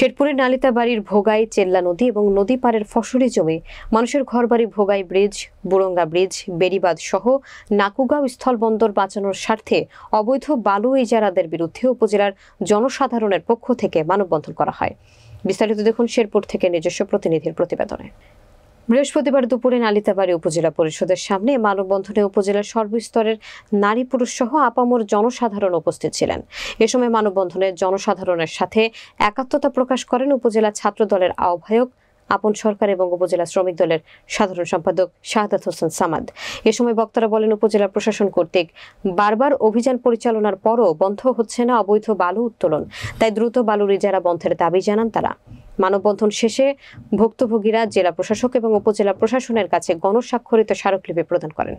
শেরপুরের নালিতাবাড়ির ভোগাই চেল্লা নদী এবং নদী পাড়ের ফসলি জমি, মানুষের ঘরবাড়ি ভোগাই ব্রিজ, বুরঙ্গা ব্রিজ, বেড়িবাঁধ সহ নাকুগাঁও স্থলবন্দর বাঁচানোর স্বার্থে অবৈধ বালু ইজারাদের বিরুদ্ধে উপজেলার জনসাধারণের পক্ষ থেকে মানববন্ধন করা হয়। বিস্তারিত দেখুন শেরপুর থেকে নিজস্ব প্রতিনিধির প্রতিবেদনে। বৃহস্পতিবার দুপুরে নালিতাবাড়ি উপজেলা পরিষদের সামনে মানববন্ধনে উপজেলার সর্বস্তরের নারী পুরুষ সহ আপামর জনসাধারণ উপস্থিত ছিলেন। এ সময় মানববন্ধনে জনসাধারণের সাথে একাত্মতা প্রকাশ করেন উপজেলা ছাত্র দলের আহ্বায়ক আপন সরকার এবং উপজেলা শ্রমিক দলের সাধারণ সম্পাদক শাহাদাত হোসেন সামাদ। এ সময় বক্তারা বলেন, উপজেলা প্রশাসন কর্তৃক বারবার অভিযান পরিচালনার পরও বন্ধ হচ্ছে না অবৈধ বালু উত্তোলন, তাই দ্রুত বালুর ইজারা বন্ধের দাবি জানান তারা। মানববন্ধন শেষে ভুক্তভোগীরা জেলা প্রশাসক এবং উপজেলা প্রশাসনের কাছে গণস্বাক্ষরিত স্মারকলিপি প্রদান করেন।